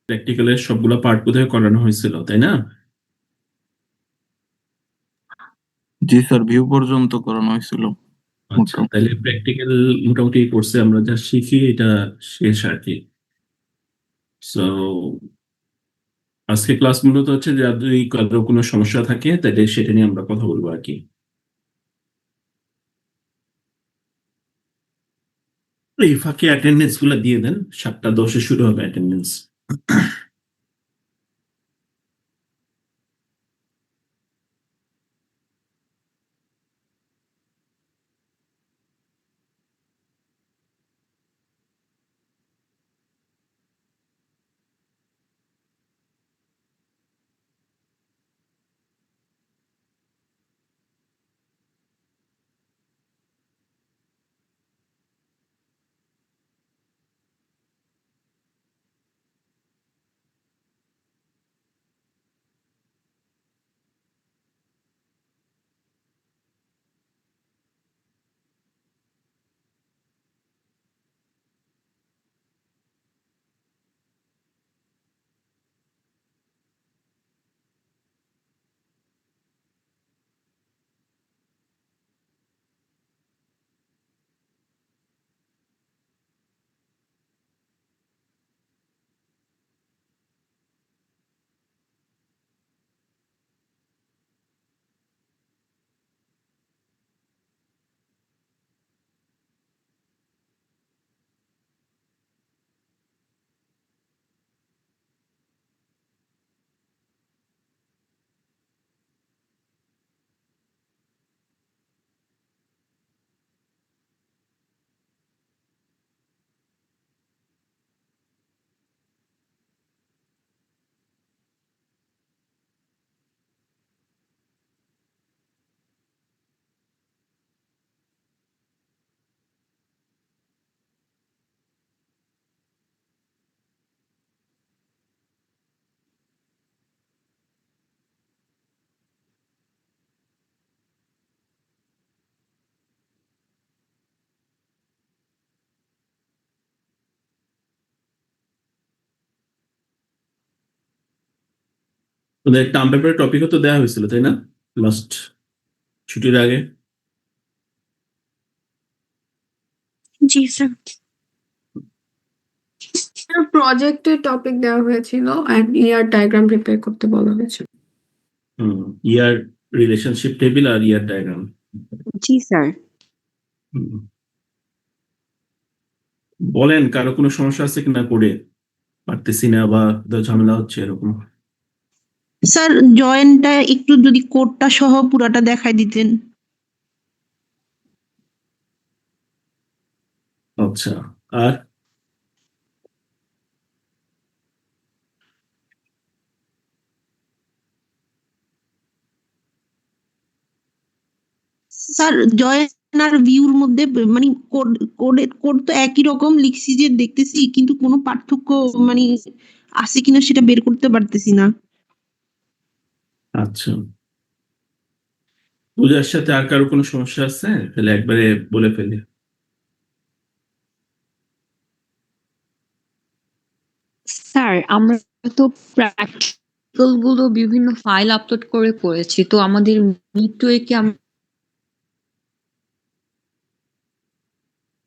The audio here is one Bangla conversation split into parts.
প্র্যাকটিক্যালের সবগুলা পার্ট বোধহয় করানো হয়েছিল, তাই না? জি স্যার, ভিউ পর্যন্ত করানো হয়েছিল আচ্ছা, মোটামুটি। তাহলে প্র্যাকটিক্যাল মোটামুটি কোর্সে আমরা যা শিখি এটা শেষ আর কি। সো আজকে ক্লাস মূলত হচ্ছে যে যদি কারো কোনো সমস্যা থাকে তাহলে সেটা নিয়ে আমরা কথা বলবো আর কি। এই ফাঁকে অ্যাটেন্ডেন্স গুলো দিয়ে দেন, 7টা 10-এ শুরু হবে অ্যাটেন্ডেন্স। ওদের টার্ম পেপারের টপিকও তো দেওয়া হয়েছিল, তাই না, লাস্ট ছুটির আগে? জি স্যার। প্রজেক্টের টপিক দেওয়া হয়েছিল আর ইয়ার ডায়াগ্রাম প্রিপেয়ার করতে বলা হয়েছিল। ইয়ার রিলেশনশিপ টেবিল আর ইয়ার ডায়াগ্রাম। জি স্যার। বলেন কারো কোনো সমস্যা আছে কিনা, করে পারতেছি না বা ঝামেলা হচ্ছে এরকম? স্যার জয়েন্টটা একটু যদি কোডটা সহ পুরাটা দেখাই দিতেন। আচ্ছা, আর স্যার জয়েন্ট আর ভিউর মধ্যে মানে কোড কোড তো একই রকম লিখছি যে দেখতেছি, কিন্তু কোনো পার্থক্য মানে আছে কিনা সেটা বের করতে পারতেছি না। আচ্ছা, পূজার সাথে আর কারো কোনো সমস্যা আছে তাহলে একবারে বলে ফেলি। স্যার আমরা তো প্র্যাকটিক্যাল গুলো বিভিন্ন ফাইল আপলোড করে করেছি, তো আমাদের মিটুয়ে কি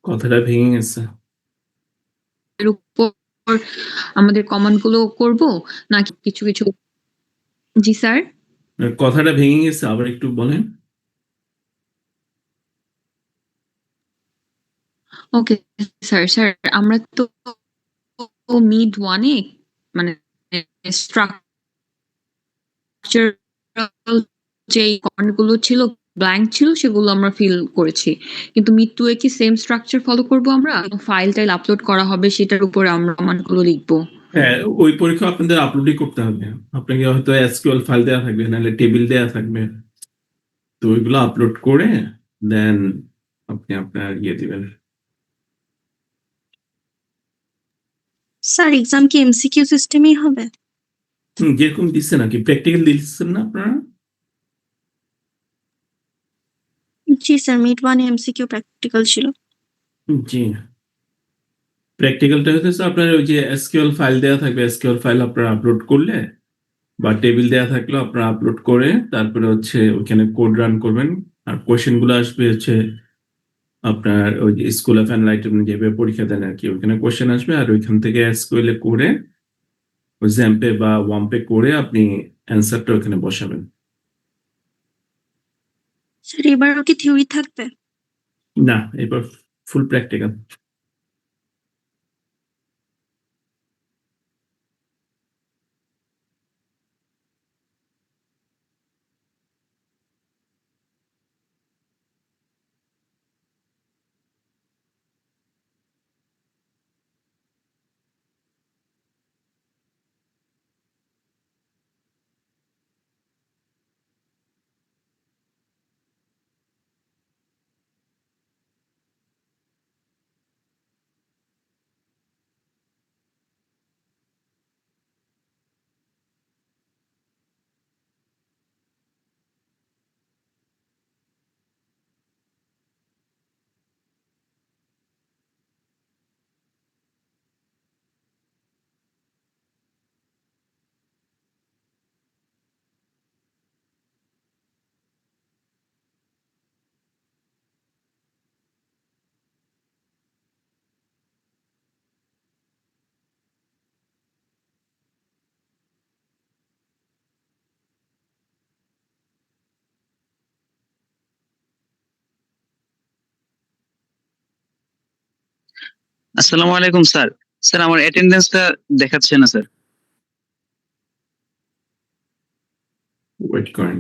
কথাটা ভেঙে গেছে। এর উপর আমাদের কমান্ড গুলো করব নাকি কিছু কিছু? জি স্যার। কথাটা ভেঙে গেছে, আবার একটু বলেন। Okay sir. স্যার আমরা তো মিড ওয়ানে মানে স্ট্রাকচারাল যে কমান্ড গুলো ছিল ব্ল্যাঙ্ক ছিল সেগুলো আমরা ফিল করেছি, কিন্তু মিড টু এ কি সেম স্ট্রাকচার ফলো করব? আমরা ফাইল টাইল আপলোড করা হবে সেটার উপরে আমরা কমান্ড গুলো লিখবো। হ্যাঁ, ওই পরীক্ষা আপনাদের আপলোডই করতে হবে। আপনাকে হয়তো এসকিউএল ফাইল দেওয়া থাকবে, নাহলে টেবিল দেওয়া থাকবে, তো ওইগুলো আপলোড করে দেন আপনি আপনার ইয়ে দিবেন। স্যার এক্সাম কি এমসিকিউ সিস্টেমই হবে? যেরকম দিচ্ছে নাকি, প্র্যাকটিক্যাল দিচ্ছেন না আপনারা? জি sir, mid one MCQ practical ছিল। জি। প্র্যাকটিক্যালটা হচ্ছে আপনার ওই যে এসকিউএল ফাইল দেওয়া থাকবে, এসকিউএল ফাইল আপনারা আপলোড করলে বা টেবিল দেওয়া থাকলেও আপনারা আপলোড করে তারপরে হচ্ছে ওইখানে কোড রান করবেন। আর কোয়েশ্চেন গুলো আসবে হচ্ছে আপনার ওই যে স্কুল অফ এনলাইটেনমেন্ট যেভাবে পরীক্ষা দেন আর কি, ওইখানে কোয়েশ্চেন আসবে আর ওইখান থেকে এসকিউএল এ করে ওই জ্যাম্পে বা ওয়াম্পে করে আপনি অ্যান্সারটা ওখানে বসাবেন। স্যার এবারও কি থিওরি থাকবে? না, এবার ফুল প্র্যাকটিক্যাল। আসসালামু আলাইকুম স্যার। স্যার আমার অ্যাটেন্ডেন্সটা দেখাচ্ছে না স্যার। ওয়েট করেন।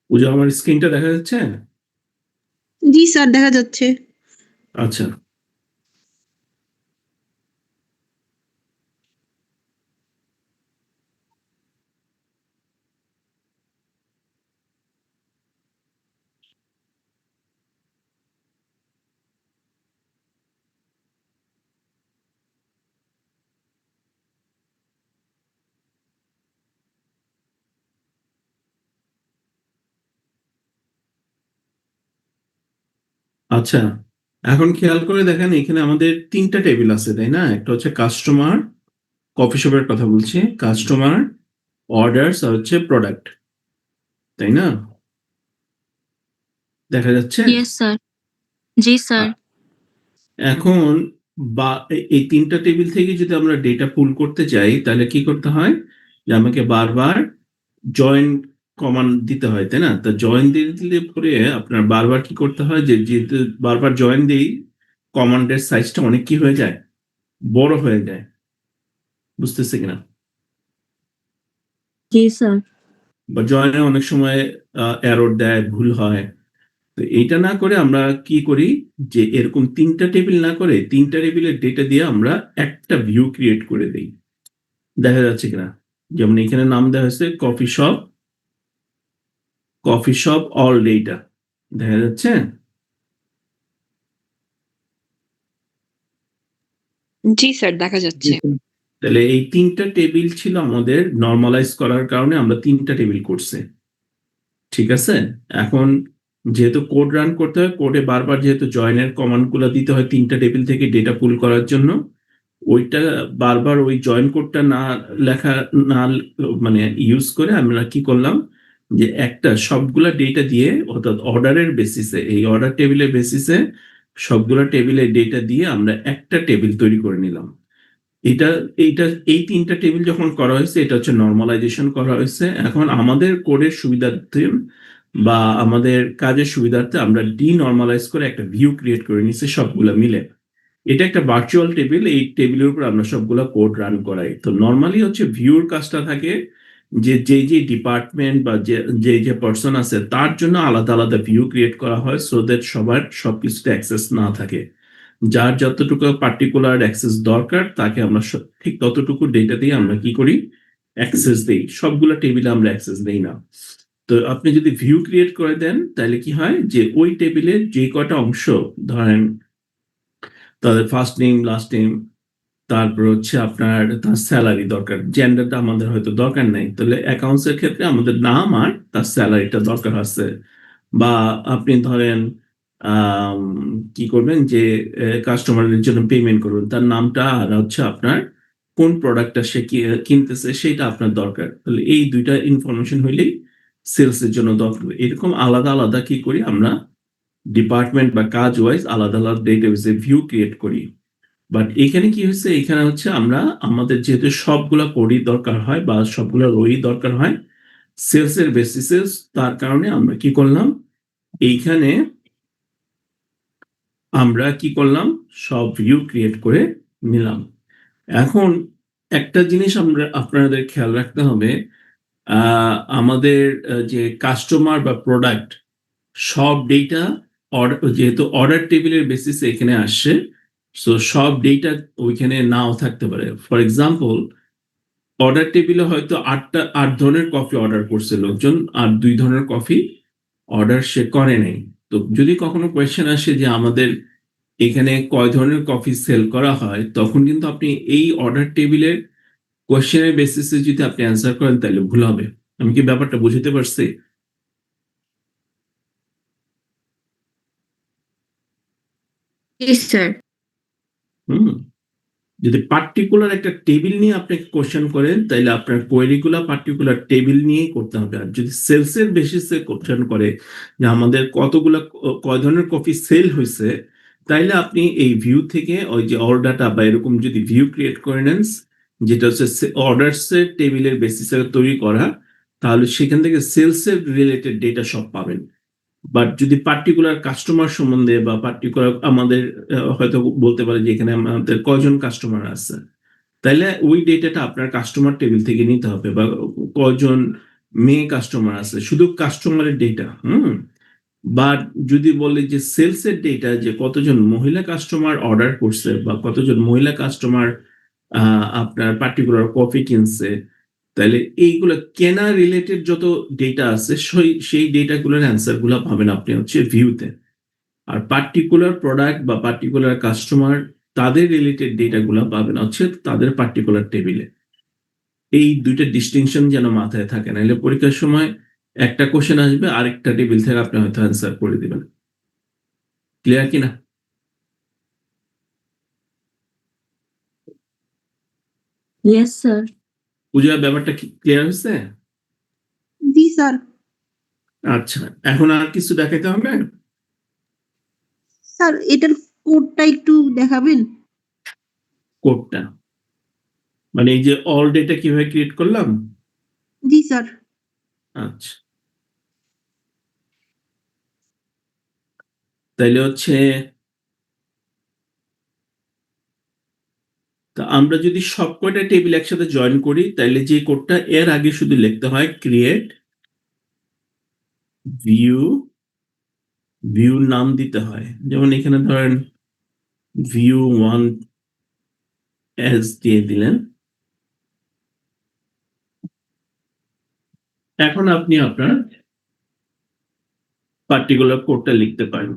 পূজা, আমার স্ক্রিনটা দেখা যাচ্ছে? জি স্যার, দেখা যাচ্ছে। আচ্ছা, আচ্ছা, এখন খেয়াল করে দেখেন এখানে আমাদের 3টা টেবিল আছে, তাই না? একটা হচ্ছে কাস্টমার, কফি শপের কথা বলছি, কাস্টমার, অর্ডারস আর হচ্ছে প্রোডাক্ট, তাই না? দেখা যাচ্ছে? Yes sir. জি স্যার। এখন বা এই 3টা টেবিল থেকে যদি আমরা ডেটা পুল করতে চাই তাহলে কি করতে হয়, যে আমাকে বারবার জয়েন কমান্ড দিতে হয়, তাই না? তা জয়েন দিয়ে দিলে পরে আপনার বারবার কি করতে হয়, যে যেহেতু বারবার জয়েন দিই কমান্ডের সাইজটা অনেক কি হয়ে যায়, বড় হয়ে যায়। বুঝতেছে কিনা? জি স্যার। বা জয়েনে অনেক সময় এরর দেয়, ভুল হয়। তো এইটা না করে আমরা কি করি, যে এরকম 3টা টেবিল না করে 3টা টেবিলের ডেটা দিয়ে আমরা একটা ভিউ ক্রিয়েট করে দিই। দেখা যাচ্ছে কিনা? যেমন এখানে নাম দেওয়া হয়েছে কফি শপ অল ডেটা, দেখা যাচ্ছে? জি স্যার, দেখা যাচ্ছে। তাহলে এই 3টা টেবিল ছিল আমাদের নর্মালাইজ করার কারণে আমরা 3টা টেবিল করছি, ঠিক আছে? এখন যেহেতু কোড রান করতে হয়, কোডে বারবার যেহেতু জয়েনের কমান্ড গুলো দিতে হয় 3টা টেবিল থেকে ডেটা পুল করার জন্য, ওইটা বারবার ওই জয়েন কোডটা না লেখা, না মানে ইউজ করে আমরা কি করলাম, যে একটা সবগুলা ডেটা দিয়ে, অর্থাৎ অর্ডারের বেসিসে, এই অর্ডার টেবিলের বেসিসে সবগুলা টেবিলের ডেটা দিয়ে আমরা একটা টেবিল তৈরি করে নিলাম। এটা এইটা এই 3টা টেবিল যখন করা হয়েছে এটা হচ্ছে নর্মালাইজেশন করা হয়েছে। এখন আমাদের কোডের সুবিধার্থে বা আমাদের কাজের সুবিধার্থে আমরা ডিনর্মালাইজ করে একটা ভিউ ক্রিয়েট করে নিচ্ছি সবগুলা মিলে। এটা একটা ভার্চুয়াল টেবিল, এই টেবিলের উপর আমরা সবগুলা কোড রান করাই। তো নর্মালি হচ্ছে ভিউর কাজটা থাকে যে ডিপার্টমেন্ট বা যে পার্সন আছে তার জন্য আলাদা আলাদা ভিউ ক্রিয়েট করা হয় সো দ্যাট সবার সবকিছুতে অ্যাক্সেস না থাকে। যার যতটুকু পার্টিকুলার অ্যাক্সেস দরকার তাকে আমরা ঠিক ততটুকু ডেটা দিয়ে আমরা কি করি, অ্যাক্সেস দেই। সবগুলো টেবিলে আমরা অ্যাক্সেস দেই না। তো আপনি যদি ভিউ ক্রিয়েট করে দেন তাহলে কি হয় যে ওই টেবিলের যে কটা অংশ, ধরেন তাদের ফার্স্ট নেম লাস্ট নেম, তারপর হচ্ছে আপনার তার স্যালারি দরকার, জেন্ডারটা আমাদের হয়তো দরকার নেই, তাহলে অ্যাকাউন্টস এর ক্ষেত্রে আমাদের নাম আর তার স্যালারিটা দরকার আছে। বা আপনি ধরেন আম, কি করবেন যে কাস্টমারের জন্য পেমেন্ট করবেন, তার নামটা আর হচ্ছে আপনার কোন প্রোডাক্টটা সে কিনতেছে সেটা আপনার দরকার, তাহলে এই দুইটা ইনফরমেশন হইলেই সেলস এর জন্য দরকার। এরকম আলাদা আলাদা কি করি আমরা, ডিপার্টমেন্ট বা কাজ ওয়াইজ আলাদা আলাদা ডেটাবেসে ভিউ ক্রিয়েট করি। বাট এখানে কি হচ্ছে, এখানে হচ্ছে আমরা আমাদের যেহেতু সবগুলা কোডই দরকার হয় বা সবগুলা রোই দরকার হয় সেলস এর বেসিসে, তার কারণে আমরা কি করলাম, এইখানে আমরা কি করলাম, সব ভিউ ক্রিয়েট করে নিলাম। এখন একটা জিনিস আমরা আপনাদের খেয়াল রাখতে হবে, আমাদের যে কাস্টমার বা প্রোডাক্ট সব ডেটা যেহেতু অর্ডার টেবিলের বেসিসে এখানে আসছে, সো সব ডেটা ওইখানে নাও থাকতে পারে। ফর এক্সাম্পল, অর্ডার টেবিলে হয়তো 8 ধরনের কফি অর্ডার করছে লোকজন, আর 2 ধরনের কফি অর্ডার সে করে নাই। তো যদি কখনো কোয়েশ্চেন আসে যে আমাদের এখানে কয় ধরনের কফি সেল করা হয়, তখন কিন্তু আপনি এই অর্ডার টেবিলের কোয়েশ্চেনের বেসিসে যদি আপনি অ্যান্সার করেন তাহলে ভুল হবে। আমি কি ব্যাপারটা বুঝতে পারছি? জি স্যার। হুম। যদি পার্টিকুলার একটা টেবিল নিয়ে আপনি কোশ্চেন করেন তাহলে আপনার কোয়েরিগুলো পার্টিকুলার টেবিল নিয়েই করতে হবে। আর যদি সেলসের বেসিসে কোশ্চেন করে যে আমাদের কতগুলা কয় ধরনের কফি সেল হয়েছে, তাইলে আপনি এই ভিউ থেকে ওই যে অর্ডারটা বা এরকম যদি ভিউ ক্রিয়েট করে নেন, যেটা হচ্ছে অর্ডারসের টেবিলের বেসিসে তৈরি করা, তাহলে সেখান থেকে সেলসের রিলেটেড ডেটা সব পাবেন। বাট যদি পার্টিকুলার কাস্টমার সম্বন্ধে বা পার্টিকুলার আমাদের হয়তো বলতে পারে যে এখানে আমাদের কয়জন কাস্টমার আছে, তাহলে ওই ডেটাটা আপনার কাস্টমার টেবিল থেকে নিতে হবে। বা কয়জন মেয়ে কাস্টমার আছে, শুধু কাস্টমারের ডেটা। বা যদি বলে যে সেলস এর ডেটা, যে কতজন মহিলা কাস্টমার অর্ডার করছে বা কতজন মহিলা কাস্টমার আপনার পার্টিকুলার কফি কিনছে, তাহলে এইগুলো কেনা রিলেটেড যত ডেটা আছে সেই ডেটাগুলোর অ্যান্সার গুলো পাবেন আপনি হচ্ছে ভিউতে। আর পার্টিকুলার প্রোডাক্ট বা পার্টিকুলার কাস্টমার তাদের রিলেটেড ডেটাগুলো পাবেন হচ্ছে তাদের পার্টিকুলার টেবিলে। এই দুইটা ডিস্টিংশন যেন মাথায় থাকে, নাহলে পরীক্ষার সময় একটা কোশ্চেন আসবে আরেকটা টেবিল থেকে আপনি হয়তো অ্যান্সার করে দিবেন। ক্লিয়ার কিনা? Yes sir. পূজা, ব্যাপারটা কি ক্লিয়ার হয়েছে? জি স্যার। আচ্ছা, এখন আর কিছু দেখাইতে হবে? স্যার এটার কোডটা একটু দেখাবেন? কোডটা মানে এই যে অল ডেটা কিভাবে ক্রিয়েট করলাম? জি স্যার। আচ্ছা, তাইলে হচ্ছে তা আমরা যদি সব কয়টা টেবিল একসাথে জয়েন করি তাহলে যে কোডটা এর আগে শুধু লিখতে হয় ক্রিয়েট ভিউ, ভিউ নাম দিতে হয়। যেমন এখানে ধরেন ভিউ 1 এস দিয়ে দিলেন। এখন আপনি আপনার পার্টিকুলার কোডটা লিখতে পারেন।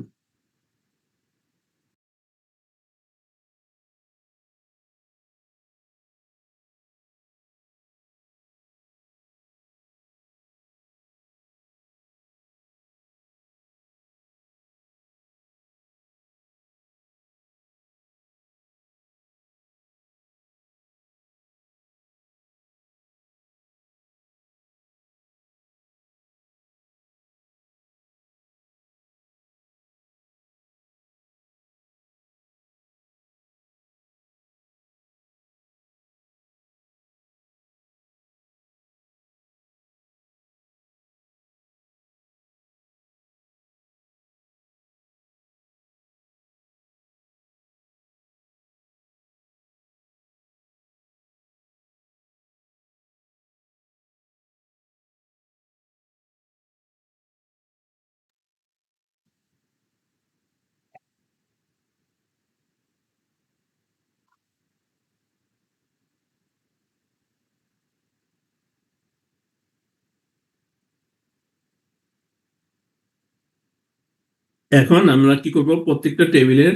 এখন আমরা কি করব, প্রত্যেকটা টেবিলের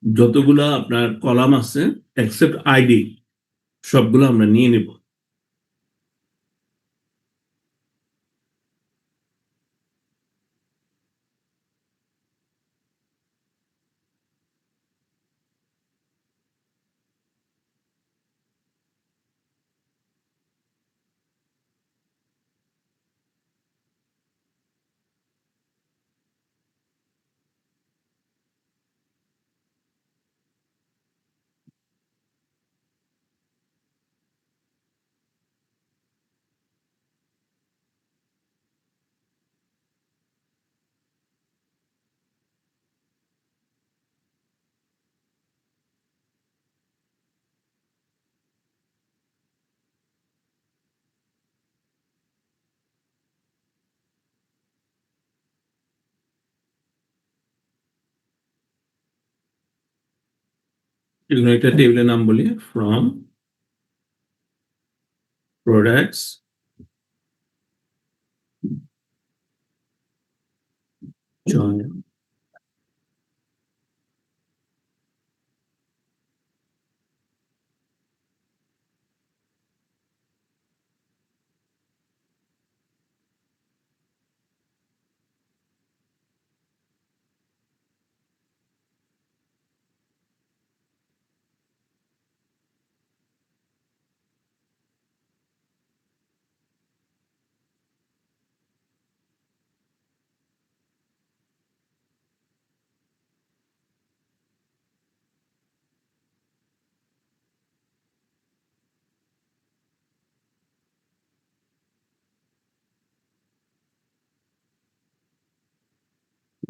যতগুলো আপনার কলাম আছে এক্সেপ্ট আইডি সবগুলো আমরা নিয়ে নেব। এগুলো একটা টেবিলের নাম বলি, ফ্রম প্রোডাক্টস জয়েন।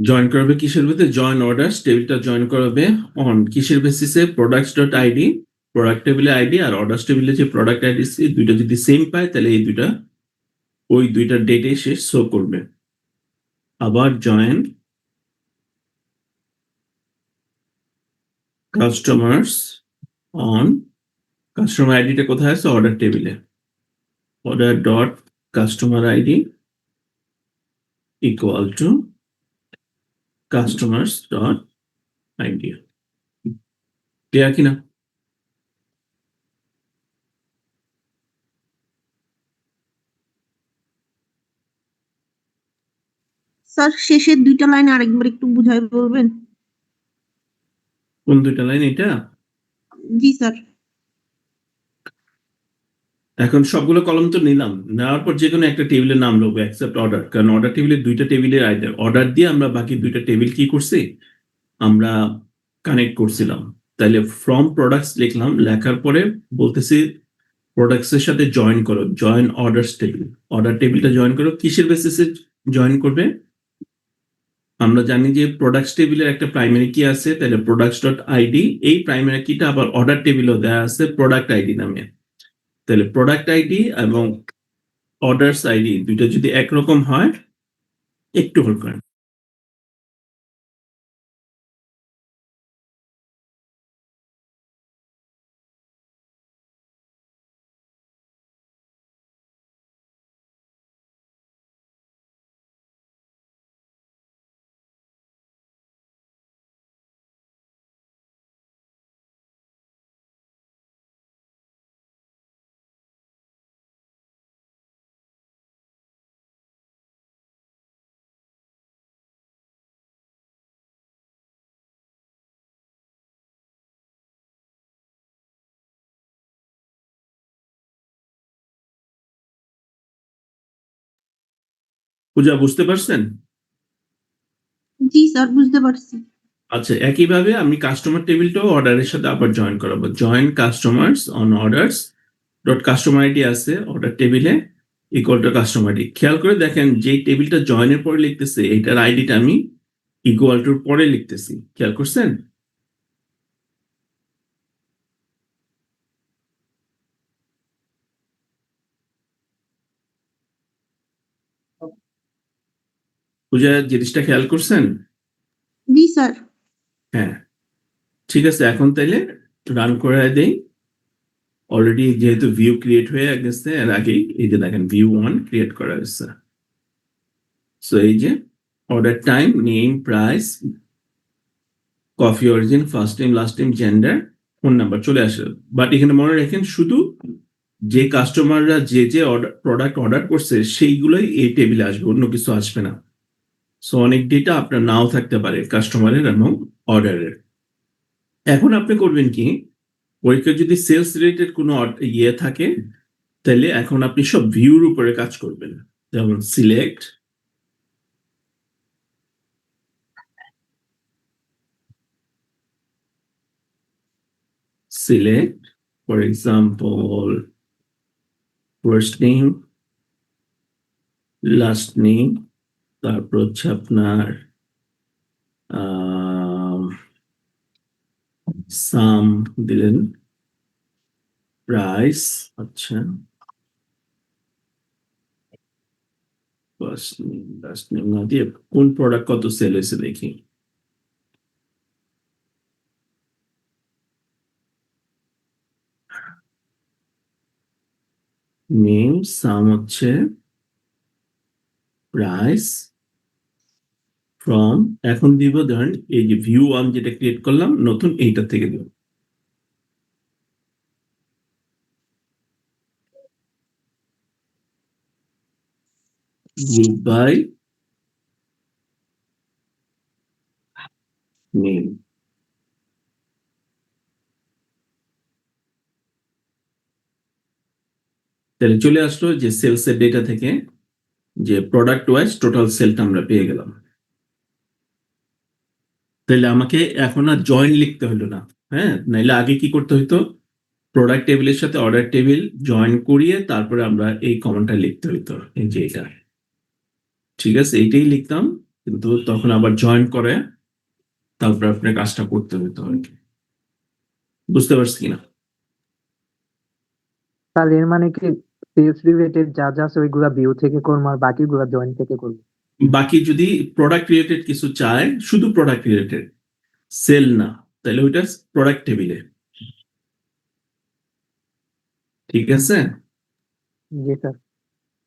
জয়েন করবে কিসের ভিতরে? জয়েন অর্ডার্স টেবিলটা জয়েন করবে অন কিসের বেসিসে? প্রোডাক্টস ডট আইডি, প্রোডাক্ট টেবিলে আইডি আর অর্ডার্স টেবিলে যে প্রোডাক্ট আইডি দুইটা যদি সেম পায় তাহলে এই দুইটা ওই দুইটা ডেটে সে শো করবে। আবার জয়েন কাস্টমার্স অন, কাস্টমার আইডিটা কোথায় আছে? অর্ডার টেবিলে। Order dot customer ID equal to customers dot ID. Clear কিনা? স্যার শেষের দুইটা লাইন আরেকবার একটু বুঝাই বলবেন? কোন দুইটা লাইন এটা? জি স্যার। এখন সবগুলো কলম তো নিলাম, নেওয়ার পর যে কোনো একটা টেবিলের নাম নেবো অ্যাকসেপ্ট অর্ডার, কারণ অর্ডার টেবিলের দুইটা টেবিলের অর্ডার দিয়ে আমরা বাকি দুইটা টেবিল কি করছি, আমরা কানেক্ট করছিলাম। তাহলে ফ্রম প্রোডাক্টস লিখলাম, লেখার পরে বলতেছি প্রোডাক্টস এর সাথে জয়েন করো, জয়েন অর্ডার্স টেবিল। অর্ডার টেবিলটা জয়েন করো কিসের বেসিসে জয়েন করবে? আমরা জানি যে প্রোডাক্টস টেবিলের একটা প্রাইমারি কি আছে, তাহলে প্রোডাক্টস ডট আইডি, এই প্রাইমারি কিটা আবার অর্ডার টেবিলও দেওয়া আছে প্রোডাক্ট আইডি নামে। তাহলে প্রোডাক্ট আইডি এবং অর্ডার্স আইডি দুইটা যদি একরকম হয়, একটু হোল্ড করেন। পূজা বুঝতে পারছেন? জি স্যার বুঝতে পারছি। আচ্ছা, একইভাবে আমি কাস্টমার টেবিলটাও অর্ডারের সাথে আবার জয়েন করাবো। Join customers on orders dot customer ID আছে অর্ডার টেবিলে ইকুয়াল টু কাস্টমার আইডি। খেয়াল করে দেখেন যে টেবিলটা জয়েনের পরে লিখতেছে এটার আইডিটা আমি ইকুয়াল টুর পরে লিখতেছি, খেয়াল করছেন? পূজা জিনিসটা খেয়াল করছেন? জি স্যার। হ্যাঁ, ঠিক আছে। এখন তাইলে রান করে দেই। অলরেডি যেহেতু ভিউ ক্রিয়েট হয়ে গেছে এর আগেই, এই যে দেখেন ভিউ 1 ক্রিয়েট করা হয়েছে। সো এই যে order time, name, price, coffee origin, first name, last name, gender, phone number চলে আসে। বাট এখানে মনে রাখেন শুধু যে কাস্টমাররা যে যে প্রোডাক্ট অর্ডার করছে সেইগুলোই এই টেবিলে আসবে, অন্য কিছু আসবে না। সো অনেক ডেটা আপনার নাও থাকতে পারে কাস্টমারের এবং অর্ডারের। এখন আপনি করবেন কি, পরীক্ষা যদি সেলস রিলেটেড কোনো ইয়ে থাকে তাহলে এখন আপনি সব ভিউর উপরে কাজ করবেন। যেমন select, for example first name, last name, তারপর হচ্ছে আপনার সাম দিলেন, প্রাইস, আচ্ছা, ফার্স্ট নেম লাস্ট নেম না দিয়ে কোন প্রোডাক্ট কত সেল হয়েছে দেখি। নেম, সাম হচ্ছে, প্রাইস, ফ্রম, এখন দিব ধরেন এই যে ভিউ ওয়ান যেটা ক্রিয়েট করলাম নতুন, এইটা থেকে দিব গ্রুপ বাই নেম। তাহলে চলে আসলো যে সেলস এর ডেটা থেকে যে প্রোডাক্ট ওয়াইজ টোটাল সেলটা আমরা পেয়ে গেলাম। তাহলে আমাকে এখন আর জয়েন লিখতে হলো না। হ্যাঁ, নাইলে আগে কি করতে হইতো, প্রোডাক্ট টেবিলের সাথে অর্ডার টেবিল জয়েন করিয়ে তারপরে আমরা এই কমান্ডটা লিখতে হইতো, এই যে এটা। ঠিক আছে, এইটাই লিখতাম, কিন্তু তখন আবার জয়েন করে তারপরে আপনার কাজটা করতে হইতো আর কি। বুঝতে পারছি কিনা? তাহলে এর মানে কি সেলস রিলেটেড যা যা আছে ওইগুলা ভিউ থেকে করবো আর বাকিগুলা জয়েন থেকে করবো? বাকি যদি প্রোডাক্ট রিলেটেড কিছু চায়, শুধু প্রোডাক্ট রিলেটেড, সেল না, তাহলে ওইটা প্রোডাক্ট টেবিলে। ঠিক আছে। জি স্যার।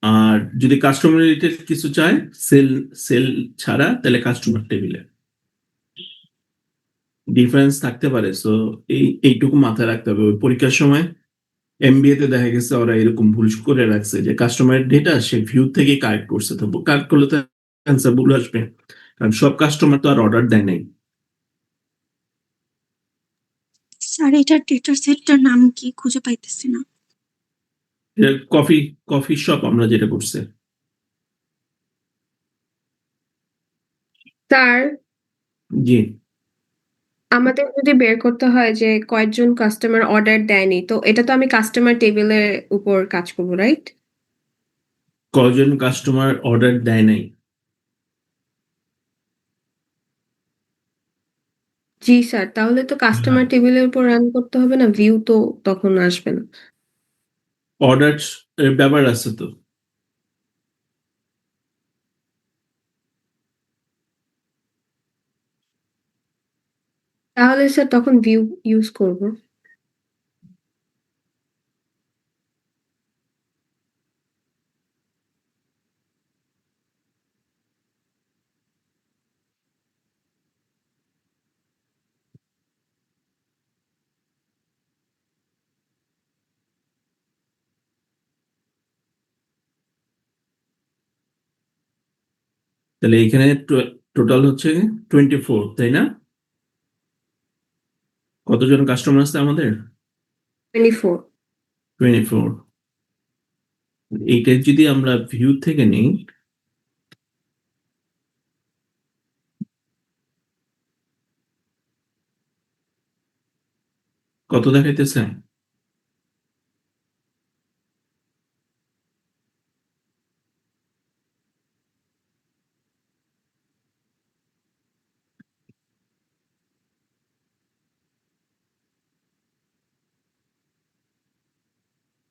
আর যদি কাস্টমার রিলেটেড কিছু চায়, সেল সেল ছাড়া, তাহলে কাস্টমার টেবিলে। ডিফারেন্স থাকতে পারে। সো এইটুকু মাথায় রাখতে হবে। ওই পরীক্ষার সময় এমবিএ তে দেখা গেছে ওরা এরকম ভুল করে রাখছে যে কাস্টমারের ডেটা সে ভিউ থেকে কালেক্ট করছে, তো কালেক্ট করলে তো অ্যান্সার ভুল আসবে, কারণ সব কাস্টমার তো আর অর্ডার দেয় নাই। স্যার এটার ডেটা সেটটার নাম কি খুঁজে পাইতেছি না। কফি কফি শপ আমরা যেটা করছে। স্যার, জি, আমাদের যদি বের করতে হয় যে কয়েকজন কাস্টমার অর্ডার দেয়নি, তো এটা তো আমি কাস্টমার টেবিলের উপর কাজ করবো, রাইট? কজন কাস্টমার অর্ডার দেয় নাই? জি স্যার, তাহলে তো কাস্টমার টেবিলের উপর রান করতে হবে না, ভিউ তো তখন আসবে না। অর্ডার এর ব্যাপার আছে তো। তাহলে স্যার তখন ভিউ ইউজ করব। তাহলে এখানে টোটাল হচ্ছে 24, তাই না? কতজন কাস্টমার আছে আমাদের? 24। 24। এইটা যদি আমরা ভিউ থেকে নিই, কত দেখাইতেছে?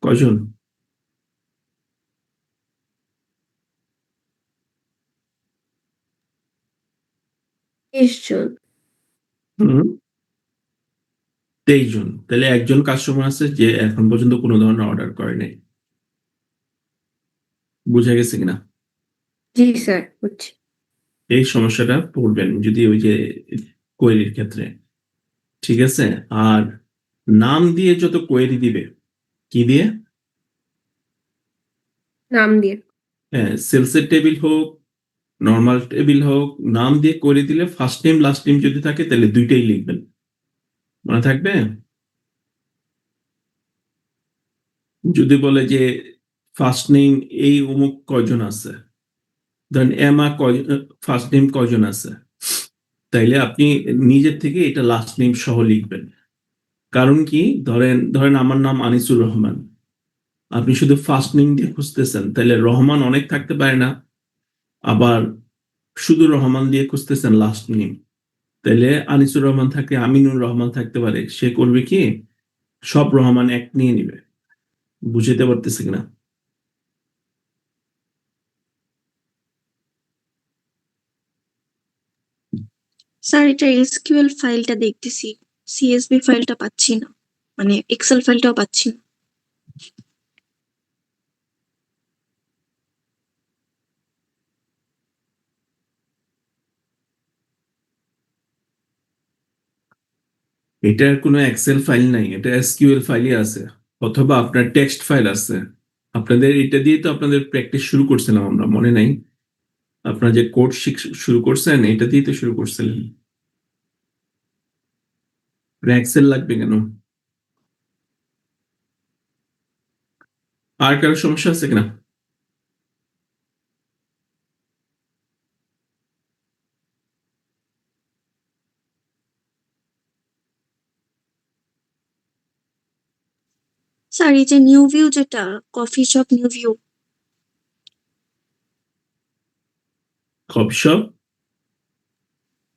কজন? জন। হুম, 23 জন। তাহলে একজন কাস্টমার আছে যে এখন পর্যন্ত কোনো ধরনের অর্ডার করে নাই। বুঝা গেছে কিনা? জি স্যার, বুঝছি। এই সমস্যাটা পড়বেন যদি ওই যে কোয়েরির ক্ষেত্রে, ঠিক আছে? আর নাম দিয়ে যত কোয়েরি দিবে, কি দিয়ে? নাম দিয়ে। হ্যাঁ, সেলসের টেবিল হোক, নর্মাল টেবিল হোক, নাম দিয়ে কোয়েরি দিলে ফার্স্ট নেম লাস্ট নেম যদি থাকে তাহলে দুইটাই লিখবেন, মনে থাকবে? যদি বলে যে ফার্স্ট নেম এই অমুক কয়জন আছে, ধরেন এমা ফার্স্ট নেম কয়জন আছে, তাইলে আপনি নিজের থেকে এটা লাস্ট নেম সহ লিখবেন। কারণ কি, ধরেন আমার নাম আনিসুর রহমান, আপনি শুধু ফার্স্ট নেম দিয়ে খুঁজতেছেন, তাহলে রহমান অনেক থাকতে পারে না, আবার শুধু রহমান দিয়ে খুঁজতেছেন লাস্ট নেম, তাহলে আনিসুর রহমান থাকে, আমিনুর রহমান থাকতে পারে, সে করবে কি সব রহমান এক নিয়ে নিবে। বুঝতে পারতেছি কিনা? স্যার এটা এসকিউএল ফাইলটা দেখতেছি, সিএসভি ফাইলটা পাচ্ছি না, মানে এক্সেল ফাইলটাও পাচ্ছি না। এটার কোনো এক্সেল ফাইল নাই, এটা এসকিউএল ফাইলই আছে, অথবা আপনার টেক্সট ফাইল আছে। আপনাদের এটা দিয়ে তো আপনাদের প্র্যাকটিস শুরু করছিলাম আমরা, মনে নাই? আপনারা যে কোড শুরু করছেন এটা দিয়ে তো শুরু করছিলেন। এক্সেল লাগবে কেন? আর কারো সমস্যা আছে কিনা? স্যার এই যে নিউ ভিউ, যেটা coffee shop new view, coffee shop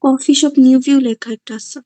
coffee shop new view লেখা একটা আছে।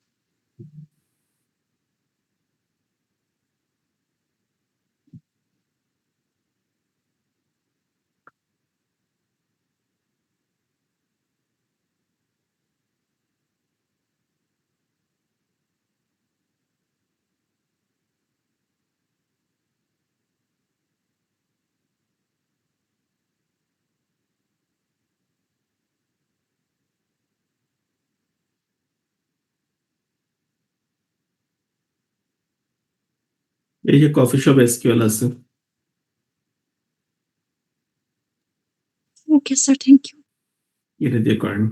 এই যে কফি শপ এসকিউএল আছে। Okay sir, thank you. এটা দিয়ে করেন।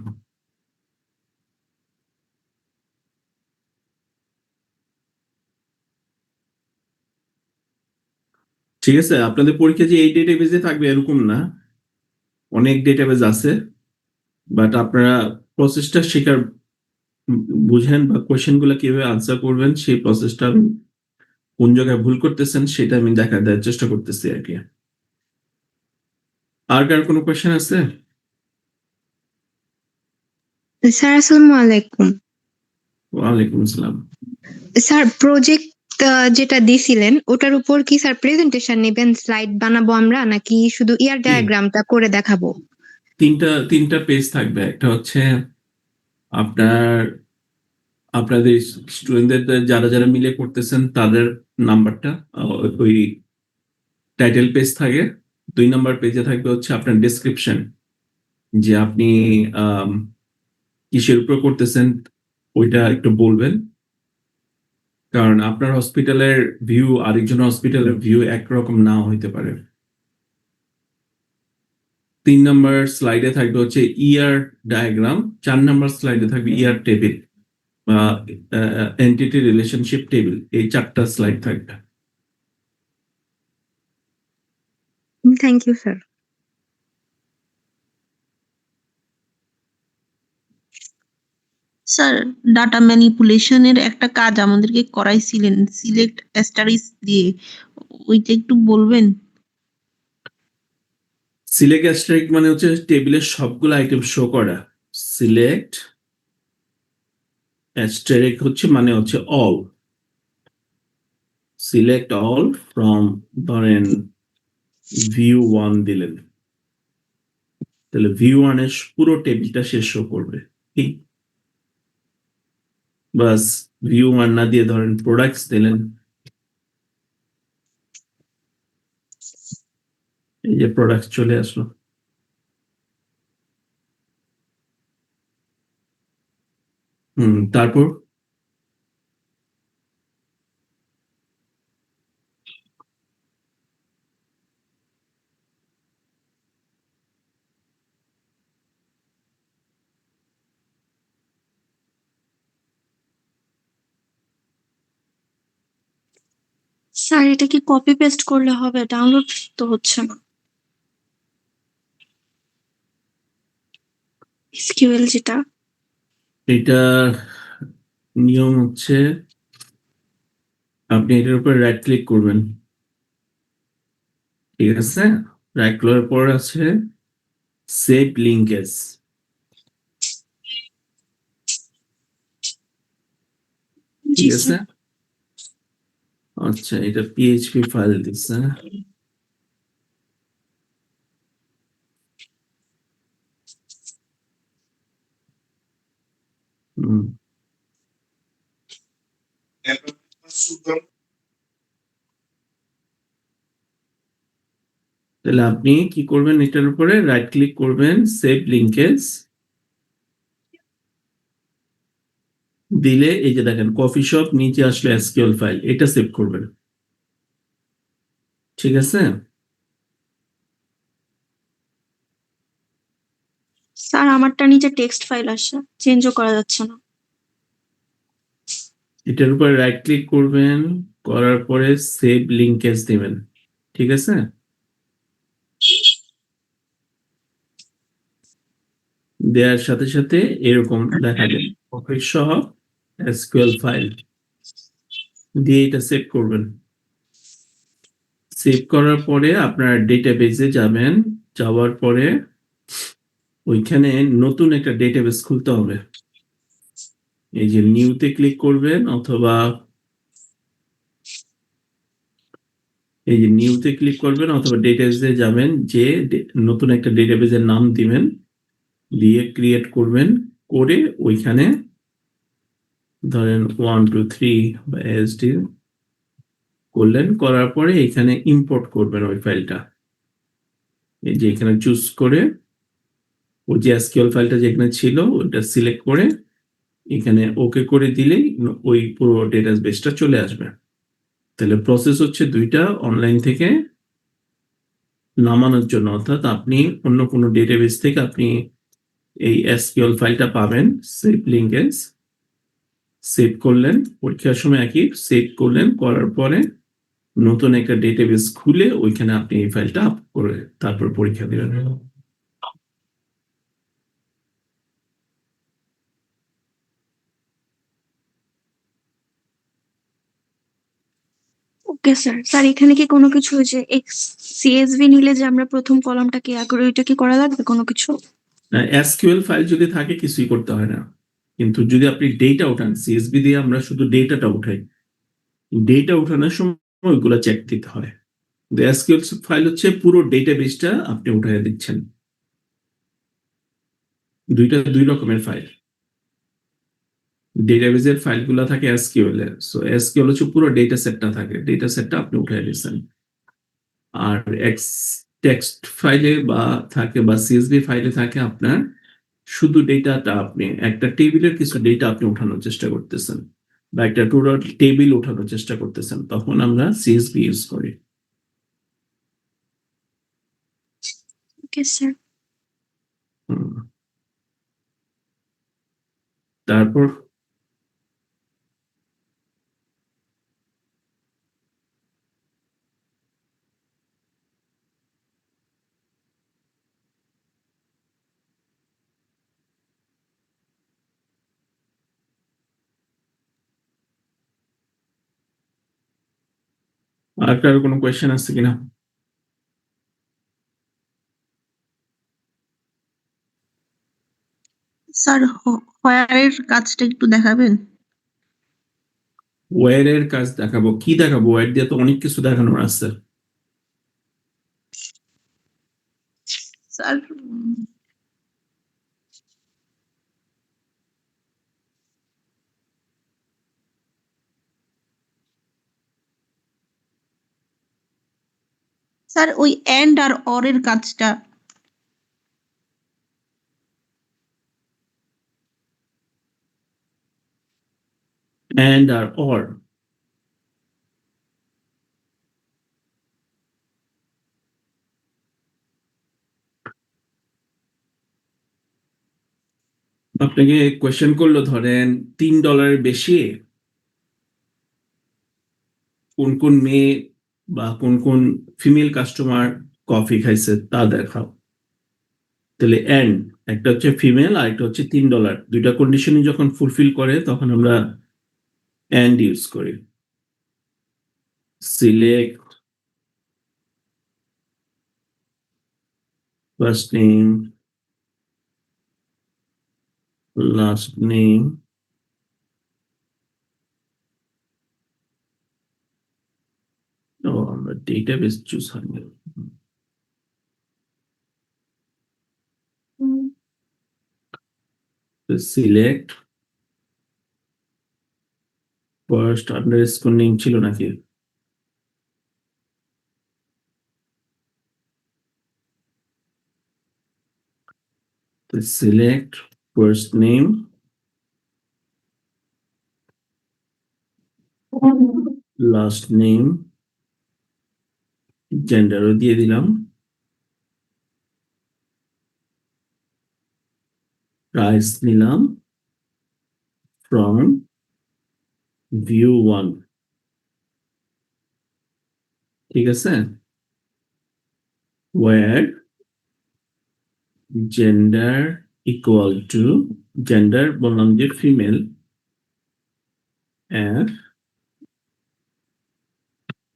ঠিক আছে, আপনাদের পরীক্ষা যে এই ডেটাবেজে থাকবে এরকম না, অনেক ডেটাবেজ আছে, বাট আপনারা প্রসেসটা শেখার বুঝেন বা কোয়েশ্চেন গুলো কিভাবে আনসার করবেন সেই প্রসেসটা, কোন জায়গায় ভুল করতেছেন সেটা আমি দেখা দেওয়ার চেষ্টা করতেছি আর কি। আর কার কোনো কোয়েশ্চেন আছে? স্যার আসসালামু আলাইকুম। ওয়ালাইকুম আসসালাম। স্যার প্রজেক্ট যেটা দিছিলেন ওটার উপর কি স্যার প্রেজেন্টেশন নেবেন, স্লাইড বানাবো আমরা নাকি শুধু ইয়ার ডায়াগ্রামটা করে দেখাবো? তিনটা পেজ থাকবে। একটা হচ্ছে আপনার আপনাদের স্টুডেন্টদের যারা যারা মিলে করতেছেন তাদের নাম্বারটা ওই টাইটেল পেজ থাকে। 2 নাম্বার পেজে থাকবে হচ্ছে আপনার ডেসক্রিপশন, যে আপনি কিসের উপর করতেছেন ওইটা একটু বলবেন, কারণ আপনার হসপিটালের ভিউ আরেকজন হসপিটালের ভিউ একরকম নাও হইতে পারে। 3 নাম্বার স্লাইডে থাকবে হচ্ছে ইয়ার ডায়াগ্রাম, 4 নাম্বার স্লাইডে থাকবে ইয়ার টেবিল বা এন্টিটি রিলেশনশিপ টেবিল, এই 4টা স্লাইড থাকবে। Thank you sir. Sir data ম্যানিপুলেশনের একটা কাজ আমাদেরকে করাইছিলেন সিলেক্ট অ্যাস্টারিস দিয়ে, ওইটা একটু বলবেন? সিলেক্ট অ্যাস্টেরিস্ক মানে হচ্ছে টেবিলের সবগুলো আইটেম শো করা। সিলেক্ট অ্যাস্টেরিস্ক হচ্ছে মানে হচ্ছে অল, সিলেক্ট অল ফ্রম, ধরেন ভিউ 1 দিলেন, তাহলে ভিউ 1 এর পুরো টেবিলটা সে শো করবে। ঠিক, বাস ভিউ 1 না দিয়ে ধরেন প্রোডাক্টস দিলেন, এই যে প্রোডাক্ট চলে আসলো। তারপর স্যার এটা কি কপি পেস্ট করলে হবে? ডাউনলোড তো হচ্ছে না। এসকিউএল যেটা। এটা নিয়ম হচ্ছে আপনি এটার উপর রাইট ক্লিক করবেন, ঠিক আছে? রাইট করার পর আছে সেভ লিঙ্কেজ, জি ঠিক আছে? স্যার। আচ্ছা, এটা পিএইচপি ফাইল দিচ্ছে। হুম, তাহলে আপনি কি করবেন, এটার উপরে রাইট ক্লিক করবেন, সেভ লিঙ্কেজ দিলে এই যে দেখেন কফি শপ, নিচে আসলে এসকিউএল ফাইল, এটা সেভ করবেন, ঠিক আছে? স্যার আমারটা নিচে টেক্সট ফাইল আসে, চেঞ্জও করা যাচ্ছে না। এটার উপরে রাইট ক্লিক করবেন, করার পরে সেভ লিঙ্কেজ দিবেন, ঠিক আছে? দেওয়ার সাথে সাথে এরকম দেখা যাবে কফি শপ এসকিউএল ফাইল দিয়ে এটা সেভ করবেন। সেভ করার পরে আপনার ডেটাবেজে যাবেন, যাওয়ার পরে ওইখানে নতুন একটা ডেটাবেস খুলতে হবে। এই যে নিউতে ক্লিক করবেন, অথবা এই যে নিউতে ক্লিক করবেন অথবা ডেটাবেজে যাবেন, যে নতুন একটা ডেটাবেজের নাম দিবেন, দিয়ে ক্রিয়েট করবেন, করে ওইখানে ধরেন 1 2 3 বা এসডি করলেন, করার পরে এখানে ইম্পোর্ট করবেন ওই ফাইলটা। এই যে এখানে চুজ করে ওই যে এসকিউএল ফাইলটা যেখানে ছিল ওইটা সিলেক্ট করে এখানে ওকে করে দিলেই ওই পুরো ডেটাবেসটা চলে আসবে। তাহলে প্রসেস হচ্ছে দুইটা, অনলাইন থেকে নামানোর জন্য, অর্থাৎ আপনি অন্য কোনো ডেটাবেস থেকে আপনি এই এসকিউএল ফাইলটা পাবেন, সেভ লিঙ্কেজ সেভ করলেন, পরীক্ষার সময় একই সেভ করলেন, করার পরে নতুন একটা ডেটাবেস খুলে ওইখানে আপনি এই ফাইলটা আপ করে তারপর পরীক্ষা দিবেন। Okay sir. স্যার এখানে কি কোনো কিছু ওই যে সিএসভি নিলে যে আমরা প্রথম কলামটাকে করে ওইটা কি করা লাগবে কোনো কিছু? এসকিউএল ফাইল যদি থাকে কিছুই করতে হয় না, কিন্তু যদি আপনি ডেটা উঠান, সিএসভি দিয়ে আমরা শুধু ডেটাটা উঠাই, ডেটা উঠানোর সময় ওইগুলো চেক দিতে হয়। এসকিউএল ফাইল হচ্ছে পুরো ডেটাবেসটা আপনি উঠাই দিচ্ছেন। দুইটা দুই রকমের ফাইল, ডেটাবেসের ফাইলগুলো থাকে এসকিউএল এর, সো এসকিউএল হচ্ছে পুরো ডেটা সেটটা থাকে, ডেটা সেটটা আপনি উঠাই দিচ্ছেন। আর টেক্সট ফাইলে বা থাকে বা সিএসভি ফাইলে থাকে আপনার শুধু ডেটাটা, আপনি একটা টেবিলের কিছু ডেটা আপনি উঠানোর চেষ্টা করতেছেন বা একটা টোটাল টেবিল উঠানোর চেষ্টা করতেছেন, তখন আমরা সিএসভি ইউজ করি। Okay sir. তারপর আর কারো কোনো কোয়েশ্চেন আছে কিনা? স্যার হোয়ারের কাজটা একটু দেখাবেন? ওয়্যারের কাজ দেখাবো? কি দেখাবো? ওয়্যার দিয়ে তো অনেক কিছু দেখানোর আছে। স্যার স্যার ওই এন্ড আর অর এর কাজটা। and আর or আপনাকে কোয়েশ্চেন করলো ধরেন $3 বেশি কোন কোন মেয়ে বা কোন কোন ফিমেল কাস্টমার কফি খাইছে তা দেখাও, তাহলে এন্ড একটা হচ্ছে ফিমেল আর একটা হচ্ছে $3, দুইটা কন্ডিশনই যখন ফুলফিল করে তখন আমরা এন্ড ইউজ করি। Select first name last name ও আমরা ডেটাবেস চুজ হয়নি। সিলেক্ট ফার্স্ট আন্ডারস্কোর নেম ছিল নাকি? Select first name last name জেন্ডারও দিয়ে দিলাম, প্রাইস নিলাম ফ্রম ভিউ 1, ঠিক আছে। where gender equal to gender বললাম যে ফিমেল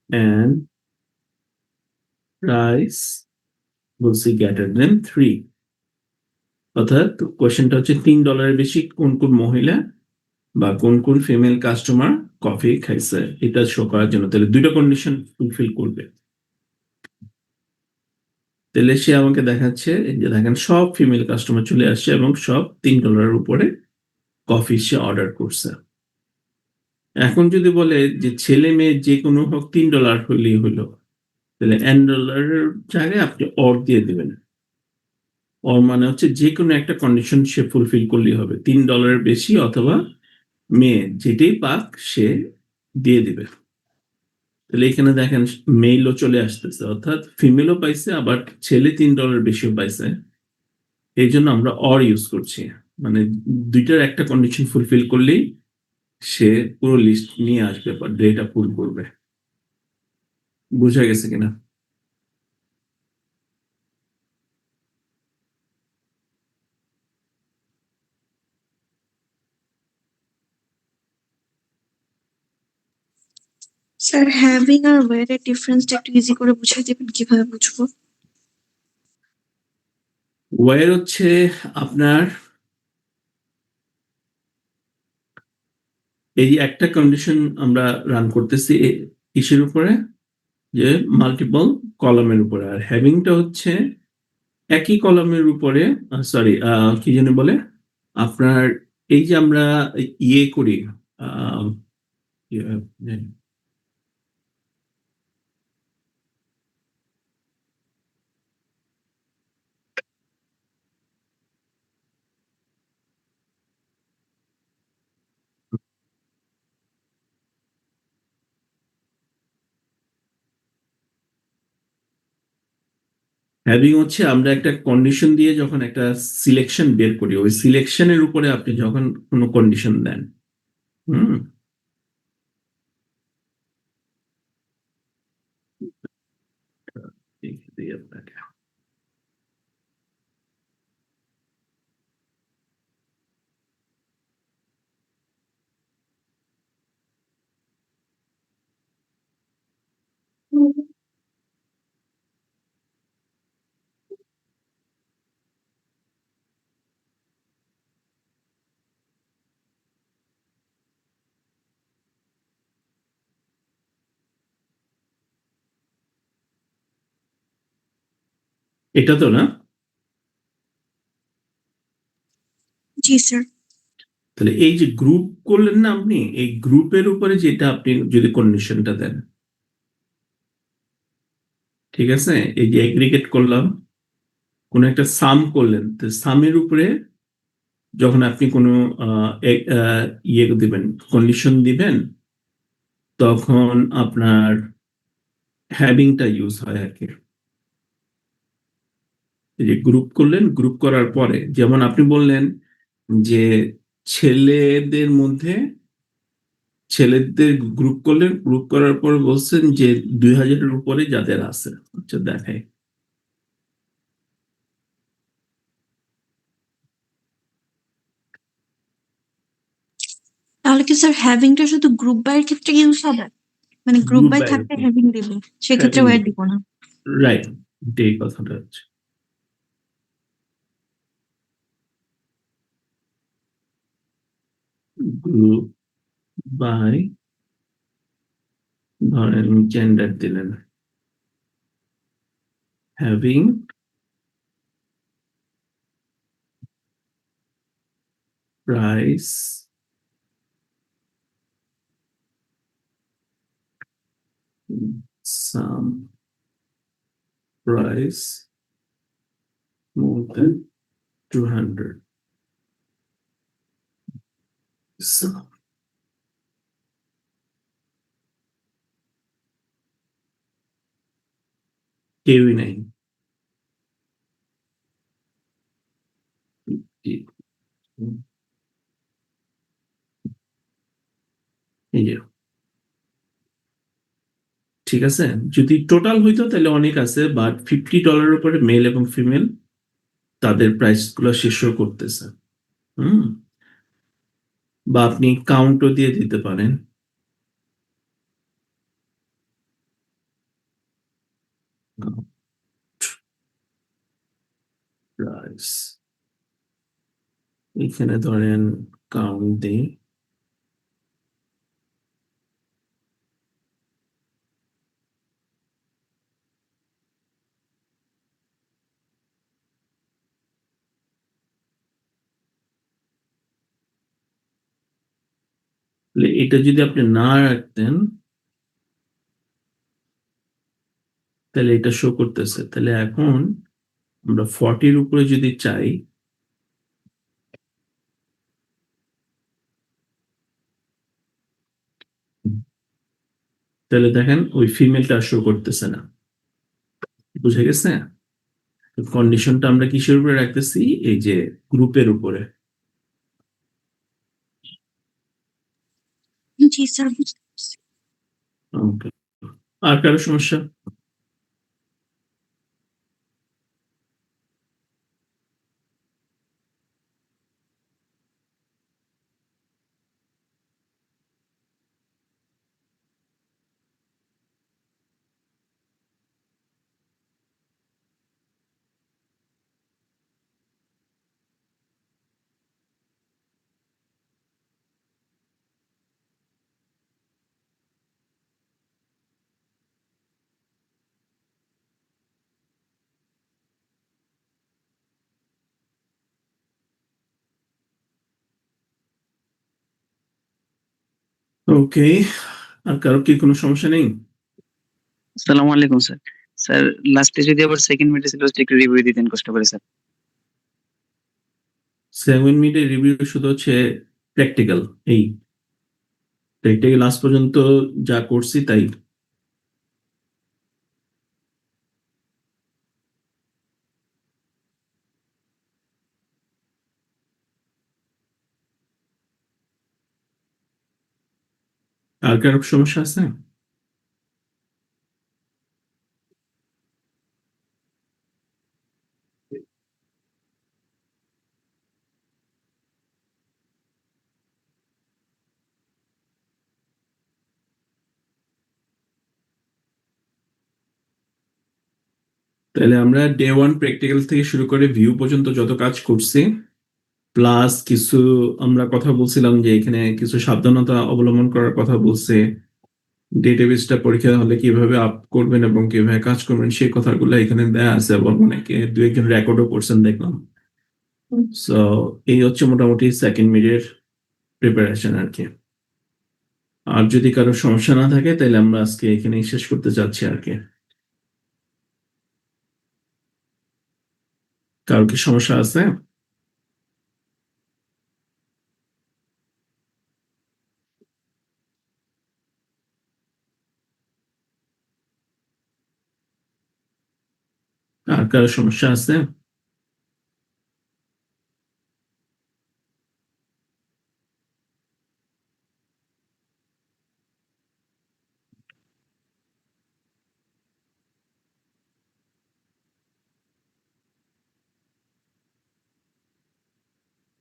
and price বলছি greater than 3, অর্থাৎ কোশ্চেনটা হচ্ছে $3 বেশি কোন কোন মহিলা বা কোন কোন ফিমেল কাস্টমার কফি খাইছে এটা শো করার জন্য। তাহলে দুইটা কন্ডিশন ফুলফিল করবে। তাহলে সে আমাকে দেখাচ্ছে এই যে দেখেন সব ফিমেল কাস্টমার চলে আসছে এবং সব $3 উপরে কফি সে অর্ডার করছে। এখন যদি বলে যে ছেলে মেয়ে যে কোনো হোক $3 হলেই হলো, তাহলে $n জায়গায় আপনি অর দিয়ে দিবেন। অর মানে হচ্ছে যে কোনো একটা কন্ডিশন সে ফুলফিল করলেই হবে, $3 বেশি অথবা মেয়ে যেটাই পাক সে দিয়ে দিবে। তাহলে এখানে দেখেন মেইলও চলে আসতেছে, অর্থাৎ ফিমেলও পাইছে আবার ছেলে $3 বেশিও পাইছে, এই জন্য আমরা অর ইউজ করছি। মানে দুইটার একটা কন্ডিশন ফুলফিল করলেই সে পুরো লিস্ট নিয়ে আসবে বা ডেটা পুল করবে। বুঝা গেছে কিনা? স্যার হ্যাভিং আর ওয়্যার এর ডিফারেন্সটা একটু ইজি করে বুঝিয়ে দিবেন কিভাবে বুঝবো? ওয়্যার হচ্ছে আপনার এই একটা কন্ডিশন আমরা রান করতেছি কিসের উপরে, যে মাল্টিপল কলামের উপরে, আর হ্যাভিংটা হচ্ছে একই কলামের উপরে সরি কি যেন বলে আপনার এই যে আমরা ইয়ে করি হ্যাভিং হচ্ছে আমরা একটা কন্ডিশন দিয়ে যখন একটা সিলেকশন বের করি, ওই সিলেকশনের উপরে আপনি যখন কোনো কন্ডিশন দেন। আপনাকে এটা তো না, জি স্যার। তাহলে এই যে গ্রুপ করলেন না আপনি, এই গ্রুপের উপরে যেটা আপনি যদি কন্ডিশনটা দেন, ঠিক আছে, এই যে এগ্রিগেট করলাম কোন একটা সাম করলেন, তো সামের উপরে যখন আপনি কোনো ইয়ে দিবেন, কন্ডিশন দিবেন, তখন আপনার হ্যাভিংটা ইউজ হয় আর কি। এই যে গ্রুপ করলেন, গ্রুপ করার পরে যেমন আপনি বললেন যে ছেলেদের মধ্যে ছেলেদের গ্রুপ করলেন, গ্রুপ করার পর বলছেন যে 2000-এর উপরে যাদের আছে, আচ্ছা দেখাই। তাহলে কি স্যার হ্যাভিংটা শুধু গ্রুপ বাই এর ক্ষেত্রে ইউজ হবে? মানে গ্রুপ গ্রুপ বাই বাই থাকলে হ্যাভিং দিবে, সেক্ষেত্রে ওয়ার দিব না। রাইট, এই কথাটা হচ্ছে। গ্রুপ বাই, ধরেন জেন্ডার দিলেন, হ্যাভিং প্রাইস সাম প্রাইস more than 200 some কেউই নাই। এই যে ঠিক আছে, যদি টোটাল হইতো তাহলে অনেক আছে, বাট $50 উপরে মেল এবং ফিমেল তাদের প্রাইস গুলো শেষ করতেছে। বা আপনি কাউন্টও দিয়ে দিতে পারেন। প্রাইস এখানে ধরেন কাউন্ট দিই, এটা যদি আপনি না রাখতেন তাহলে এটা শো করতেছে। তাহলে এখন আমরা 40-র উপরে যদি চাই, তাহলে দেখেন ওই ফিমেলটা শো করতেছে না। বুঝে গেছে? কন্ডিশনটা আমরা কিসের উপরে রাখতেছি? এই যে গ্রুপের উপরে। জি স্যার, বুঝতে পারছি। ওকে, আর কারো সমস্যা? ওকে, আর কারো কি কোনো সমস্যা নেই? আসসালামু আলাইকুম স্যার। স্যার লাস্টে যদি আবার সেকেন্ড মিনিটে ছিল একটু রিভিউ দিতেন কষ্ট করে স্যার। 7 মিনিটের রিভিউ শুধু হচ্ছে প্র্যাকটিক্যাল, এই প্র্যাকটিক্যাল লাস্ট পর্যন্ত যা করছি তাই। আর কারো সমস্যা আছে? তাহলে আমরা ডে 1 প্র্যাকটিক্যাল থেকে শুরু করে ভিউ পর্যন্ত যত কাজ করছি, প্লাস কিছু আমরা কথা বলছিলাম যে এখানে কিছু সাবধানতা অবলম্বন করার কথা বলছে, ডেটাবেসটা পরীক্ষা হলে কিভাবে আপ করবেন এবং কিভাবে কাজ করবেন সেই কথাগুলো এখানে দেয়া আছে, এবং অনেকে 2-1 রেকর্ডও করছেন দেখলাম। সো এই হচ্ছে মোটামুটি সেকেন্ড মিডের প্রিপারেশন আর কি। আর যদি কারো সমস্যা না থাকে তাহলে আমরা আজকে এখানেই শেষ করতে চাচ্ছি আর কি। কারো কি সমস্যা আছে? কারো সমস্যা আছে?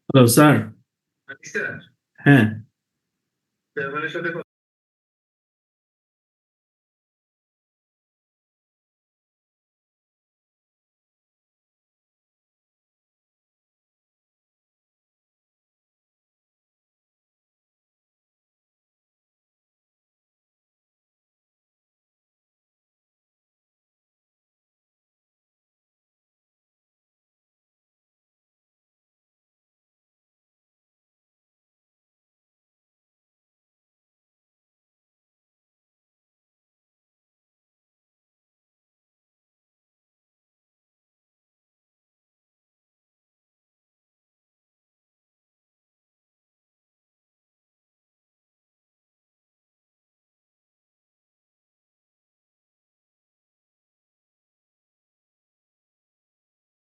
Hello sir. হ্যাঁ